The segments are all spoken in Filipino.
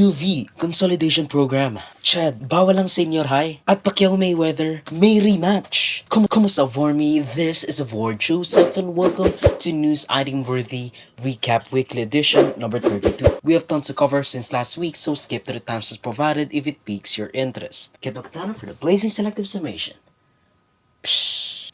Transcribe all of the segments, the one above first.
PUV Consolidation Program. Chad, bawal ang senior high. At Pacquiao-Mayweather may rematch. Kumusta for me? This is a Ward Joseph and welcome to News I Deem Worthy Recap Weekly Edition number 32. We have tons to cover since last week, so skip to the timestamps provided if it piques your interest. Get back down for the blazing selective summation.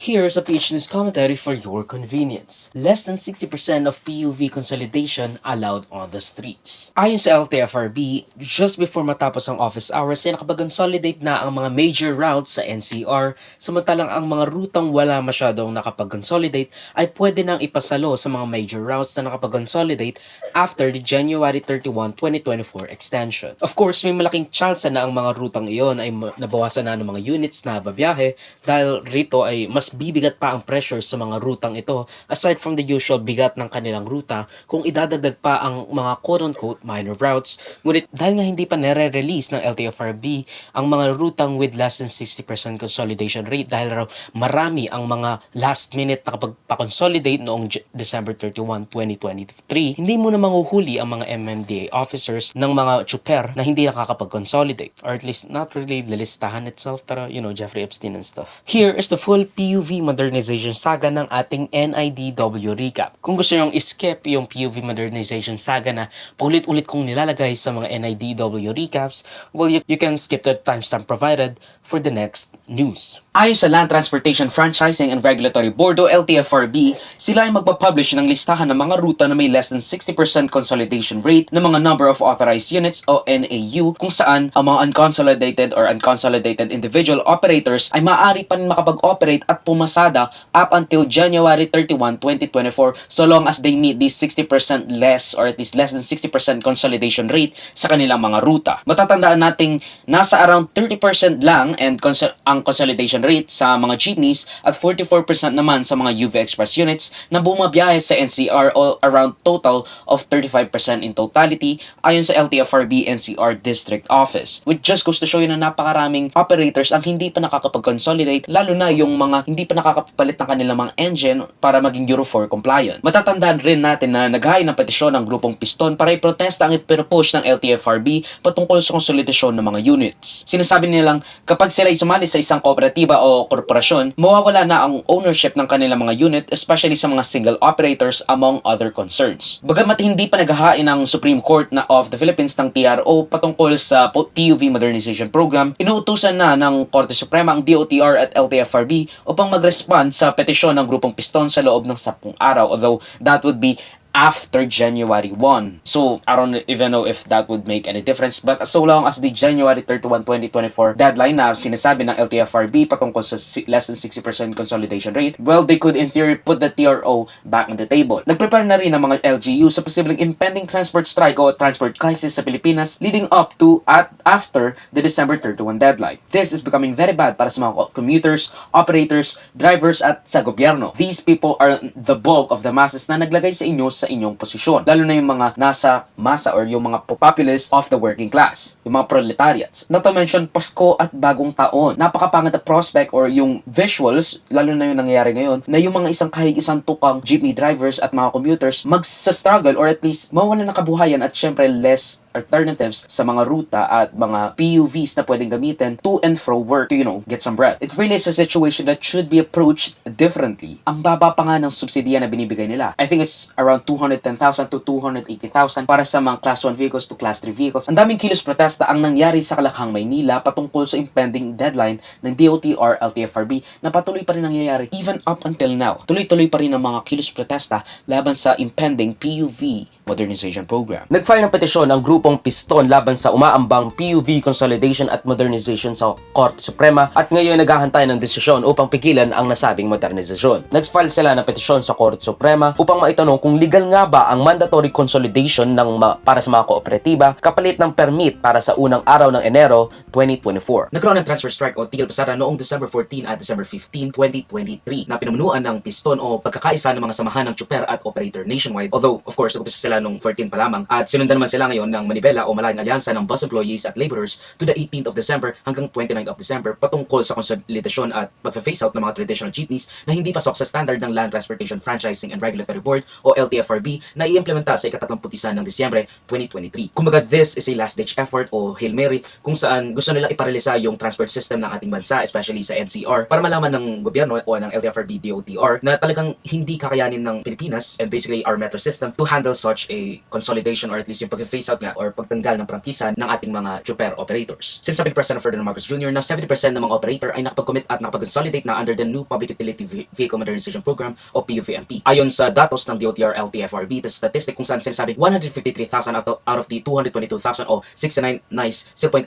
Here's a PH News commentary for your convenience. Less than 60% of PUV consolidation allowed on the streets. Ayon sa LTFRB, just before matapos ang office hours ay nakapag-consolidate na ang mga major routes sa NCR, samantalang ang mga rutang wala masyadong nakapag-consolidate ay pwede nang ipasalo sa mga major routes na nakapag-consolidate after the January 31, 2024 extension. Of course, may malaking chance na ang mga rutang iyon ay nabawasan na ng mga units na babiyahe dahil rito ay mas bibigat pa ang pressure sa mga rutang ito aside from the usual bigat ng kanilang ruta kung idadagdag pa ang mga quote-unquote minor routes. Ngunit dahil nga hindi pa nare-release ng LTFRB ang mga rutang with less than 60% consolidation rate dahil raw marami ang mga last minute na kapag-consolidate noong December 31, 2023, hindi mo na manguhuli ang mga MMDA officers ng mga chuper na hindi nakakapag-consolidate, or at least not really the listahan itself, pero Jeffrey Epstein and stuff. Here is the full PUV modernization saga ng ating NIDW recap. Kung gusto nyong skip yung PUV modernization saga na paulit-ulit kong nilalagay sa mga NIDW recaps, well, you can skip the timestamp provided for the next news. Ayon sa Land Transportation Franchising and Regulatory Board o LTFRB, sila ay magpapublish ng listahan ng mga ruta na may less than 60% consolidation rate ng mga number of authorized units o NAU, kung saan ang mga unconsolidated or unconsolidated individual operators ay maaari pa rin makapag-operate at pumasada up until January 31, 2024 so long as they meet this 60% less or at least less than 60% consolidation rate sa kanilang mga ruta. Matatandaan nating nasa around 30% lang ang consolidation rate sa mga jeepneys at 44% naman sa mga UV Express units na bumabiyahe sa NCR, all around total of 35% in totality ayon sa LTFRB NCR District Office. Which just goes to show you na napakaraming operators ang hindi pa nakakapag-consolidate, lalo na yung mga hindi pa nakakapalit ng kanilang mga engine para maging Euro 4 compliant. Matatandaan rin natin na naghain ng petisyon ng grupong Piston para iprotesta ang ipinupush ng LTFRB patungkol sa konsolidasyon ng mga units. Sinasabi nilang kapag sila ay sumali sa isang kooperatiba o korporasyon, mawawala na ang ownership ng kanilang mga unit, especially sa mga single operators among other concerns. Bagamat hindi pa naghahain ng Supreme Court of the Philippines ng TRO patungkol sa PUV Modernization Program, inuutusan na ng Korte Suprema ang DOTR at LTFRB upang mag-respond sa petisyon ng grupong Piston sa loob ng 10 araw, although that would be after January 1. So, I don't even know if that would make any difference, but so long as the January 31, 2024 deadline na sinasabi ng LTFRB patungkol sa less than 60% consolidation rate, well, they could in theory put the TRO back on the table. Nagprepare na rin ang mga LGU sa posibleng impending transport strike o transport crisis sa Pilipinas leading up to at after the December 31 deadline. This is becoming very bad para sa mga commuters, operators, drivers at sa gobyerno. These people are the bulk of the masses na naglagay sa inyo sa inyong posisyon, lalo na yung mga nasa masa or yung mga populace of the working class, yung mga proletariats. Not to mention Pasko at bagong taon. Napakapangit na prospect or yung visuals, lalo na yung nangyayari ngayon, na yung mga isang tukang jeepney drivers at mga commuters magsa-struggle or at least mawalan ng kabuhayan at syempre less alternatives sa mga ruta at mga PUVs na pwedeng gamitin to and fro work to, get some bread. It really is a situation that should be approached differently. Ang baba pa nga ng subsidiya na binibigay nila. I think it's around 210,000 to 280,000 para sa mga Class 1 vehicles to Class 3 vehicles. Ang daming kilos protesta ang nangyari sa Kalakhang, Maynila patungkol sa impending deadline ng DOTR LTFRB na patuloy pa rin nangyayari even up until now. Tuloy-tuloy pa rin ang mga kilos protesta laban sa impending PUV Modernization Program. Nag-file ng petisyon ang grupong Piston laban sa umaambang PUV Consolidation at Modernization sa Korte Suprema at ngayon naghahantay ng desisyon upang pigilan ang nasabing modernizasyon. Nag-file sila ng petisyon sa Korte Suprema upang maitanong kung legal nga ba ang mandatory consolidation para sa mga kooperatiba kapalit ng permit para sa unang araw ng Enero 2024. Nagkaroon ng transfer strike o tigil pasara noong December 14 at December 15, 2023 na pinamunuan ng Piston o pagkakaisa ng mga samahan ng chuper at operator nationwide. Although, of course, nag-upisa sila sila nung 14 pa lamang at sinundan naman sila ngayon ng manibela o malaking alyansa ng bus employees at laborers to the 18th of December hanggang 29th of December patungkol sa consolidation at pag-phase out ng mga traditional jeepneys na hindi pasok sa standard ng Land Transportation Franchising and Regulatory Board o LTFRB na i-implementa sa ika-31 ng Disyembre 2023. Kumbaga, this is a last-ditch effort o Hail Mary kung saan gusto nila iparalisa yung transport system ng ating bansa, especially sa NCR, para malaman ng gobyerno o ng LTFRB DOTR na talagang hindi kakayanin ng Pilipinas and basically our metro system to handle such a consolidation or at least yung pag-phase out nga or pagtanggal ng prangkisa ng ating mga chuper operators. Since sabi ni President Ferdinand Marcos Jr. na 70% ng mga operator ay nakapag-commit at nakapag-consolidate na under the new Public Utility Vehicle Modernization Program o PUVMP. Ayon sa datos ng DOTR LTFRB, the statistic kung saan sinasabing 153,000 out of the 222,000 o 69 nice 0.8%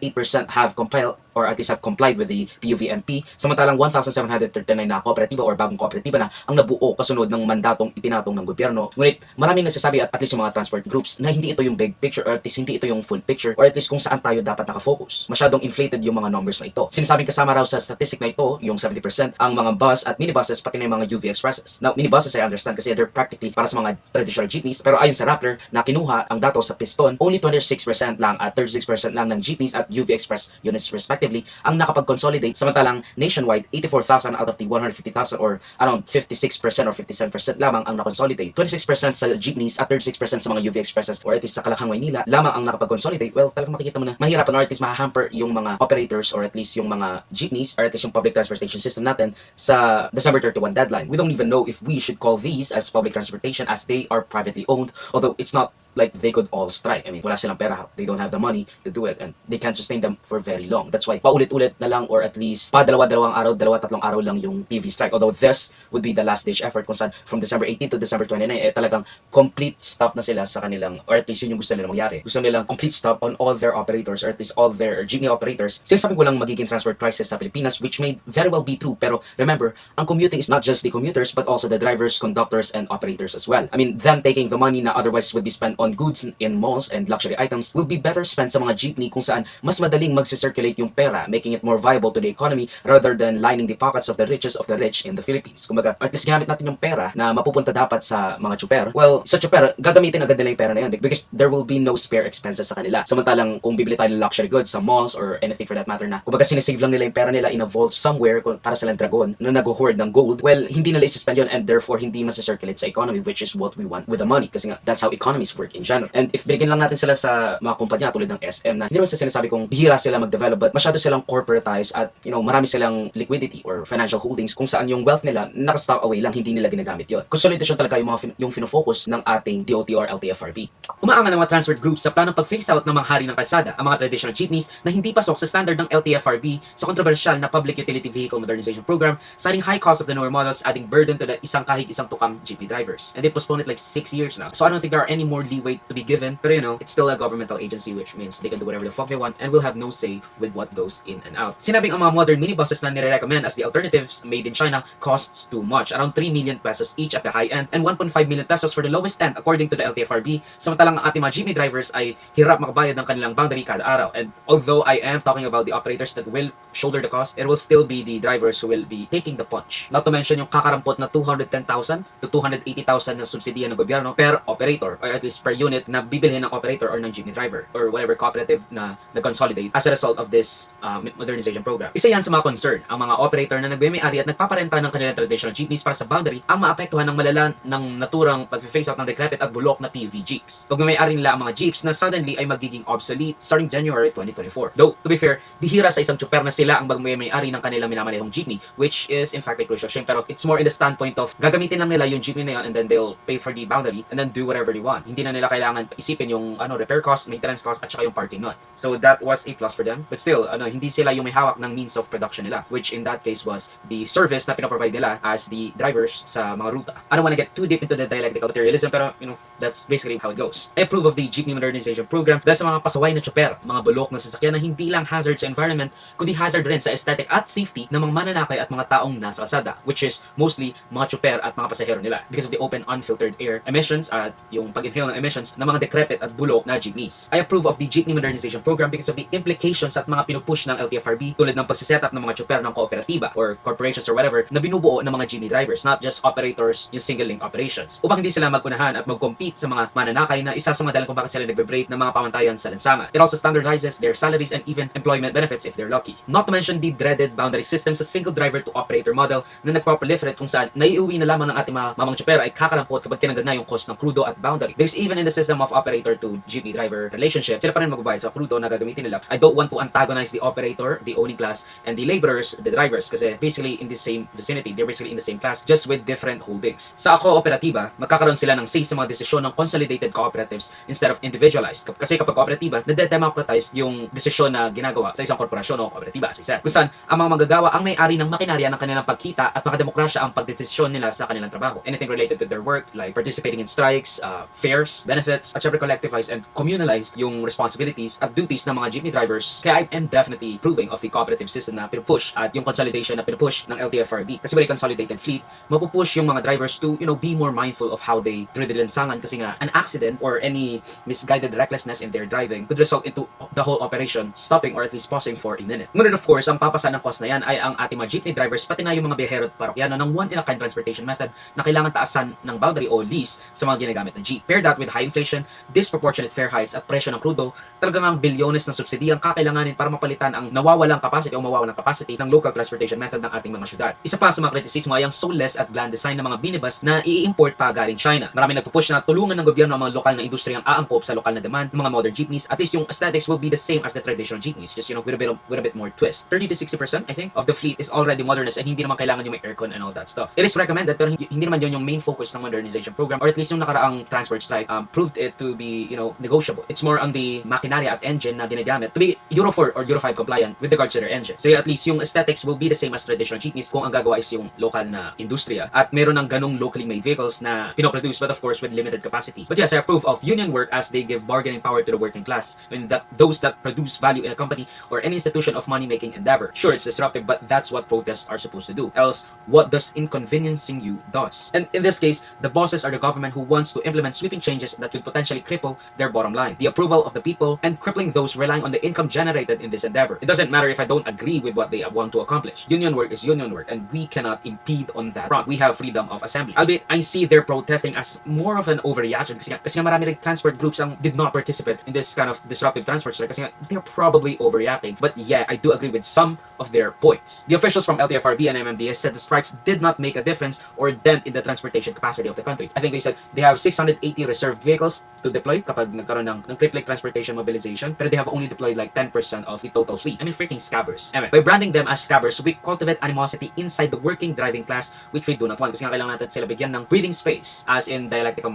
have compiled or at least have complied with the PUVMP, samantalang 1,739 na kooperatiba or bagong kooperatiba na ang nabuo kasunod ng mandatong ipinatong ng gobyerno. Ngunit maraming nagsasabi at least yung mga transport groups na hindi ito yung big picture or at least hindi ito yung full picture or at least kung saan tayo dapat nakafocus. Masyadong inflated yung mga numbers na ito. Sinasabing kasama raw sa statistic na ito, yung 70% ang mga bus at minibuses pati na yung mga UV Expresses. Now, minibuses I understand kasi they're practically para sa mga traditional jeepneys, pero ayon sa Rappler na kinuha ang datos sa piston, only 26% lang at 36% lang ng jeepneys at UV Express units respectively ang nakapag-consolidate, samantalang nationwide 84,000 out of the 150,000 or around 56% or 57% lamang ang na-consolidate. 26% sa jeepneys at 36% sa mga UV Expresses or at least sa Kalakhang, Maynila lamang ang nakapag-consolidate. Well, talagang makikita mo na mahirapan or at least mahahamper yung mga operators or at least yung mga jeepneys or at least yung public transportation system natin sa December 31 deadline. We don't even know if we should call these as public transportation as they are privately owned, although it's not like they could all strike. I mean, wala silang pera, they don't have the money to do it and they can't sustain them for very long. That's why paulit-ulit na lang or at least dalawa-dalawang araw, dalawa-tatlong araw lang yung PV strike. Although this would be the last ditch effort kung saan from December 18 to December 29 talagang complete stop na sila sa kanilang or at least yun yung gusto nilang mangyari. Gusto nilang complete stop on all their operators or at least all their jeepney operators. Sinasabi ko lang magiging transport crisis sa Pilipinas, which may very well be true, pero remember, ang commuting is not just the commuters but also the drivers, conductors, and operators as well. I mean, them taking the money na otherwise would be spent on goods in malls and luxury items will be better spent sa mga jeepney kung saan mas madaling mag-circulate yung pera, making it more viable to the economy rather than lining the pockets of the richest of the rich in the Philippines. Kumbaga, at least ginamit natin yung pera na mapupunta dapat sa mga chuper. Well, sa chuper, gagamitin agad nila yung pera na yun because there will be no spare expenses sa kanila. Samantalang kung bibili tayo ng luxury goods sa malls or anything for that matter na, kumbaga sinisave lang nila yung pera nila in a vault somewhere para silang dragon na nag-hoard ng gold, well, hindi nila isuspend yun and therefore hindi mas-circulate sa economy, which is what we want with the money kasi nga, that's how economies work in general. And if binigyan lang natin sila sa mga kumpanya tulad ng SM na hindi naman sa sinasabi kong bihira sila mag-develop but masyado silang corporatized at marami silang liquidity or financial holdings kung saan yung wealth nila naka-stock away lang, hindi nila ginagamit yun. Consolidation talaga yung finofocus ng ating DOTR LTFRB. Umaangal ng mga transport groups sa planong pag-phase out ng mga hari ng kalsada ang mga traditional jeepneys na hindi pasok sa standard ng LTFRB sa kontrobersyal na Public Utility Vehicle Modernization Program, citing high cost of the newer models adding burden to the kahit isang tukang jeepney drivers. And they postponed it like 6 years now. So I don't think there are any more leeway to be given, pero it's still a governmental agency, which means they can do whatever the fuck they want and will have no say with what goes in and out. Sinabing ang mga modern minibuses na nire-recommend as the alternatives made in China costs too much, around 3 million pesos each at the high end and 1.5 million pesos for the lowest end according to the LTFRB. Samantalang ang ating mga jeepney drivers ay hirap makabayad ng kanilang boundary kada araw. And although I am talking about the operators that will shoulder the cost, it will still be the drivers who will be taking the punch. Not to mention yung kakarampot na 210,000 to 280,000 na subsidiya ng gobyerno per operator or at least per unit na bibilhin ng operator or ng jeepney driver or whatever cooperative na nag-consolidate as a result of this modernization program. Isa yan sa mga concern, ang mga operator na nagme-may-ari at nagpaparenta ng kanilang traditional jeepneys para sa boundary ang maapektuhan ng malala ng naturang pag-face out ng decrepit at bulok na PUV jeeps. Pag-may-ari nila ang mga jeeps na suddenly ay magiging obsolete starting January 2024. Though, to be fair, bihira sa isang chuper na sila ang magme-may-ari ng kanilang minamanehong jeepney, which is in fact a crucial shame, pero it's more in the standpoint of gagamitin lang nila yung jeepney na yun and then they'll pay for the boundary and then do whatever they want. Hindi na nila kailangan isipin yung repair cost, maintenance cost at saka yung parking lot. So that was a plus for them. But still, hindi sila yung may hawak ng means of production nila, which in that case was the service na pinoprovide nila as the drivers sa mga ruta. I don't want to get too deep into the dialectical materialism, pero that's basically how it goes. I approve of the jeepney modernization program dahil sa mga pasaway na chuper, mga bulok na sasakyan na hindi lang hazard sa environment, kundi hazard rin sa aesthetic at safety ng mga mananakay at mga taong nasa kalsada, which is mostly mga chuper at mga pasahero nila because of the open unfiltered air emissions at yung pag-inhale ng emissions ng mga decrepit at bulok na jeepneys. I approve of the Jeepney Modernization Program because of the implications at mga pinupush ng LTFRB tulad ng pagsiset up ng mga tsuper ng kooperatiba or corporations or whatever na binubuo ng mga jeepney drivers, not just operators yung single link operations. Upang hindi sila magunahan at mag-compete sa mga mananakay na isa sa mga dahilan kung bakit sila nagbe-break ng mga pamantayan sa lansangan. It also standardizes their salaries and even employment benefits if they're lucky. Not to mention the dreaded boundary system sa single driver to operator model na nagpo-proliferate kung saan naiuwi na lamang ng ating mga mamang tsuper ay kakalampot kapag tinanggal na yung cost ng crudo at boundary. Because even in the system of operator to jeepney driver relationship, sila pa rin magbabayad sa crudo na gagamitin nila. I don't want to antagonize the operator, the owning class, and the laborers, the drivers, kasi basically in the same vicinity, they're basically in the same class, just with different holdings. Sa kooperatiba, magkakaroon sila ng say sa mga desisyon ng consolidated cooperatives instead of individualized. Kasi kapag kooperatiba, nadedemocratize yung desisyon na ginagawa sa isang korporasyon o kooperatiba, as I said. Kung saan, ang mga manggagawa ang may-ari ng makinarya ng kanilang pagkita at makademokrasya ang pagdesisyon nila sa kanilang trabaho. Anything related to their work, like participating in strikes, fares, benefits, at syempre collectivized and communalized yung responsibilities at duties ng mga jeepney drivers. Kaya I am definitely approving of the cooperative system na pinupush at yung consolidation na pinupush ng LTFRB. Kasi with a consolidated fleet, mapupush yung mga drivers to, be more mindful of how they treat the lansangan kasi nga an accident or any misguided recklessness in their driving could result into the whole operation stopping or at least pausing for a minute. Ngunit of course, ang papasa ng cost na yan ay ang ating mga jeepney drivers pati na yung mga biyahero at parokyano ng one-in-a-kind transportation method na kailangan taasan ng boundary o lease sa mga ginagamit na jeep. Pair that with high inflation, disproportionate fare hikes at presyo ng crudo, talagang ang bilyones ng subsidy ang kakailanganin para mapalitan ang nawawalang capacity o mawawalang capacity ng local transportation method ng ating mga syudad. Isa pa sa mga kritisismo ay ang soulless at bland design ng mga minibus na i-import pa galing China. Maraming nagpupush na tulungan ng gobyerno ang mga lokal na industriyang aangkop sa lokal na demand ng mga modern jeepneys. At least yung aesthetics will be the same as the traditional jeepneys, just with a bit more twist. 30 to 60% I think of the fleet is already modernized and hindi naman kailangan yung may aircon and all that stuff. It is recommended pero hindi naman yun yung main focus ng modernization program, or at least yung nakaraang transport strike proved it to be negotiable. It's more on the makinarya at engine na ginagamit to be Euro 4 or Euro 5 compliant with regards to their engine. So at least yung aesthetics will be the same as traditional jeepneys kung ang gagawa is yung local na industriya at meron ng ganong locally made vehicles na pinoproduce but of course with limited capacity. But yes, I approve of union work as they give bargaining power to the working class and that those that produce value in a company or any institution of money-making endeavor. Sure, it's disruptive, but that's what protests are supposed to do. Else, what does inconveniencing you does? And in this case, the bosses are the government who wants to implement sweeping changes that could potentially cripple their bottom line, the approval of the people, and crippling those relying on the income generated in this endeavor. It doesn't matter if I don't agree with what they want to accomplish. Union work is union work, and we cannot impede on that front. We have freedom of assembly. Albeit, I see their protesting as more of an overreaction kasi nga marami rin transport groups ang did not participate in this kind of disruptive transport strike kasi nga they're probably overreacting. But yeah, I do agree with some of their points. The officials from LTFRB and MMDS said the strikes did not make a difference or dent in the transportation capacity of the country. I think they said they have 680 reserved vehicles to deploy kapag nagkaroon ng triple transportation mobilization, pero they have only deployed like 10% of the total fleet. I mean, freaking scabbers. Anyway, by branding them as scabbers, we cultivate animosity inside the working driving class, which we do not want kasi nga kailangan natin sila bigyan ng breathing space as in dialectical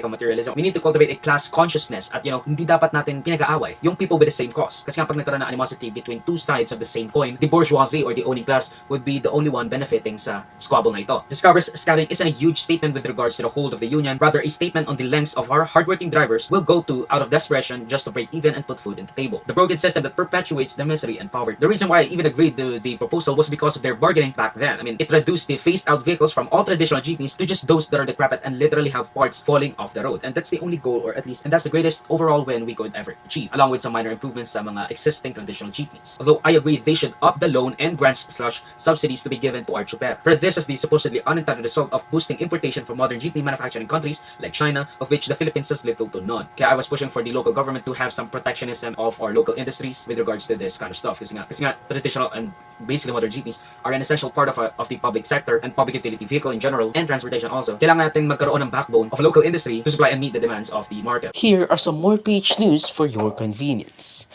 materialism. We need to cultivate a class consciousness at hindi dapat natin pinag-aaway yung people with the same cause. Kasi nga pag nagkaroon ng animosity between two sides of the same coin, the bourgeoisie or the owning class would be the only one benefiting sa squabble na ito. The scabbing isn't a huge statement with regards to the hold of the union, rather a statement on the lengths of our hardworking drivers will go to out of desperation just to break even and put food on the table. The broken system that perpetuates the misery and poverty. The reason why I even agreed to the proposal was because of their bargaining back then. I mean, it reduced the phased out vehicles from all traditional jeepneys to just those that are decrepit and literally have parts falling off the road, and that's the only goal, or at least, and that's the greatest overall win we could ever achieve, along with some minor improvements sa mga existing traditional jeepneys. Although I agree they should up the loan and grants/subsidies to be given to our chuper. For this is the supposedly unintended result of boosting importation from modern jeepney manufacturing countries like China, of which the Philippines has little to none. Kaya I was pushing for the local government to have some protectionism of our local industries with regards to this kind of stuff. Kasi nga traditional and basically modern jeepneys are an essential part of the public sector and public utility vehicle in general and transportation also. Kailangan natin magkaroon ng backbone of a local industry to supply and meet the demands of the market. Here are some more page news for your convenience.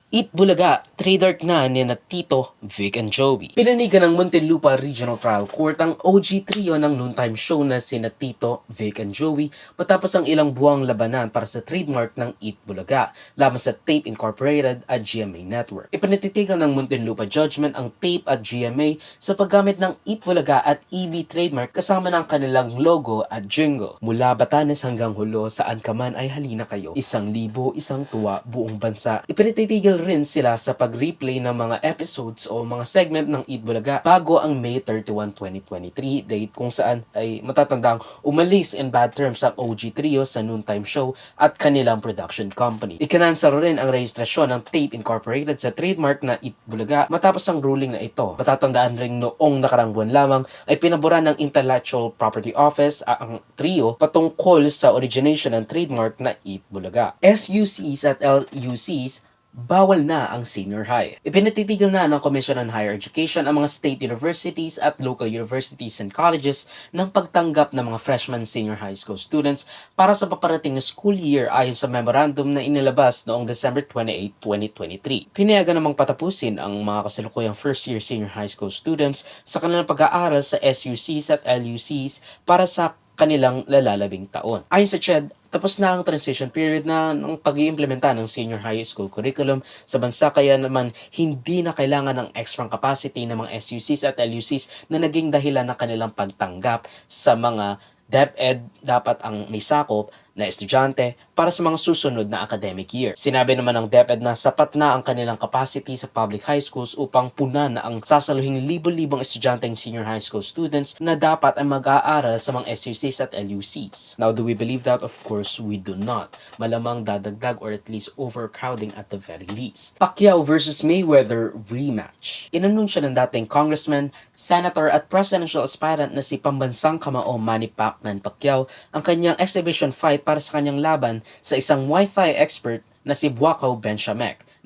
Eat Bulaga, trademark na ni Tito, Vic and Joey. Pinanigan ng Muntinlupa Regional Trial Court ang OG trio ng noontime show na sina Tito, Vic and Joey matapos ang ilang buwang labanan para sa trademark ng Eat Bulaga laban sa Tape Incorporated at GMA Network. Ipinatitigan ng Muntinlupa Judgment ang Tape at GMA sa paggamit ng Eat Bulaga at EB trademark kasama ng kanilang logo at jingle. Mula Batanes hanggang Hulo, saan ka man ay halina kayo. 1,000, isang tuwa, buong bansa. Ipinatitigil Tumigil rin sila sa pag-replay ng mga episodes o mga segment ng Eat Bulaga bago ang May 31, 2023 date kung saan ay matatandang umalis in bad terms ang OG Trio sa noontime show at kanilang production company. Ikinansaro rin ang rehistrasyon ng Tape Incorporated sa trademark na Eat Bulaga matapos ang ruling na ito. Matatandaan rin noong nakarang buwan lamang ay pinabura ng Intellectual Property Office ang trio patungkol sa origination ng trademark na Eat Bulaga. SUCs at LUCs bawal na ang senior high. Ipinatitigil na ng Commission on Higher Education ang mga state universities at local universities and colleges ng pagtanggap ng mga freshman senior high school students para sa paparating na school year ayon sa memorandum na inilabas noong December 28, 2023. Pinayagan namang patapusin ang mga kasalukuyang first year senior high school students sa kanilang pag-aaral sa SUCs at LUCs para sa kanilang lalalabing taon. Ayon sa CHED, tapos na ang transition period na ng pag-iimplementa ng senior high school curriculum sa bansa kaya naman hindi na kailangan ng extra capacity ng mga SUCs at LUCs na naging dahilan ng kanilang pagtanggap sa mga DepEd dapat ang may sakop na estudyante para sa mga susunod na academic year. Sinabi naman ng DepEd na sapat na ang kanilang capacity sa public high schools upang punan na ang sasaluhing libo-libong estudyanteng senior high school students na dapat ay mag-aaral sa mga SUCs at LUCs. Now, do we believe that? Of course, we do not. Malamang dadagdag or at least overcrowding at the very least. Pacquiao versus Mayweather rematch. Inanunsya ng dating congressman, senator at presidential aspirant na si pambansang kamao Manny Pacquiao ang kanyang exhibition fight para sa kanyang laban sa isang Wi-Fi expert na si Bawal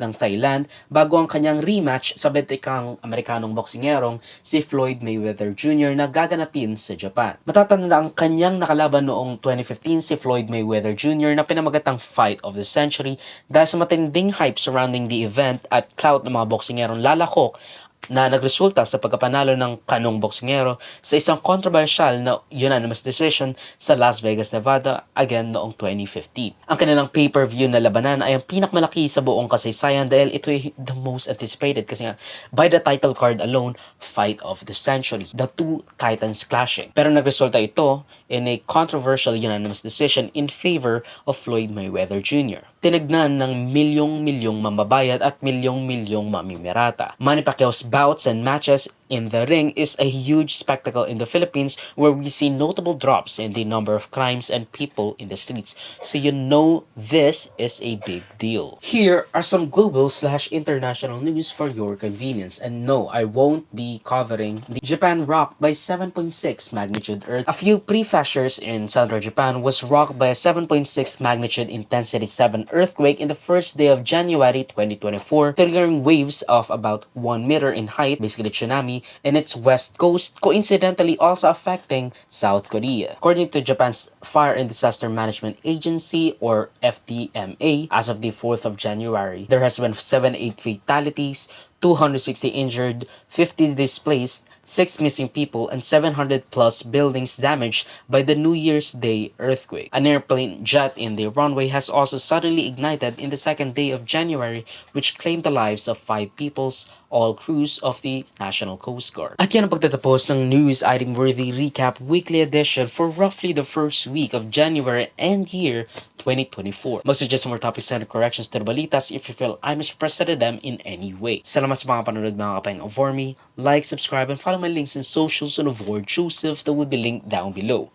ng Thailand bago ang kanyang rematch sa betikang Amerikanong boksingerong si Floyd Mayweather Jr. na gaganapin sa Japan. Matatanda ang kanyang nakalaban noong 2015 si Floyd Mayweather Jr. na pinamagatang Fight of the Century dahil sa matinding hype surrounding the event at clout ng mga boksingerong lalakok na nagresulta sa pagkapanalo ng kanong boksingero sa isang controversial na unanimous decision sa Las Vegas, Nevada again noong 2015. Ang kanilang pay-per-view na labanan ay ang pinakmalaki sa buong kasaysayan dahil ito ay the most anticipated kasi nga by the title card alone, Fight of the Century, the two titans clashing. Pero nagresulta ito in a controversial unanimous decision in favor of Floyd Mayweather Jr. Tinagnan ng milyong-milyong mambabayad at milyong-milyong mamimirata. Manny Pacquiao's bouts and matches in the ring is a huge spectacle in the Philippines where we see notable drops in the number of crimes and people in the streets. So you know this is a big deal. Here are some global/international news for your convenience. And no, I won't be covering the Japan rocked by 7.6 magnitude earth. A few prefectures in central Japan was rocked by a 7.6 magnitude intensity 7 earthquake in the first day of January 2024, triggering waves of about 1 meter in height, basically tsunami, in its west coast, coincidentally also affecting South Korea. According to Japan's Fire and Disaster Management Agency, or FDMA, as of the 4th of January, there has been 78 fatalities, 260 injured, 50 displaced, 6 missing people, and 700 plus buildings damaged by the New Year's Day earthquake. An airplane jet in the runway has also suddenly ignited in the second day of January, which claimed the lives of 5 peoples, all crews of the National Coast Guard. At yan ang pagtatapos ng News I Deem Worthy Recap Weekly Edition for roughly the first week of January and year 2024. Mag-suggest more topics and corrections to the balitas if you feel I misrepresented them in any way. Salamat sa mga panonood mga kapayang of me. Like, subscribe, and follow my links and socials on Avoid Joseph that will be linked down below.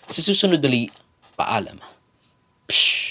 Sa susunod ulit, paalam. Psh!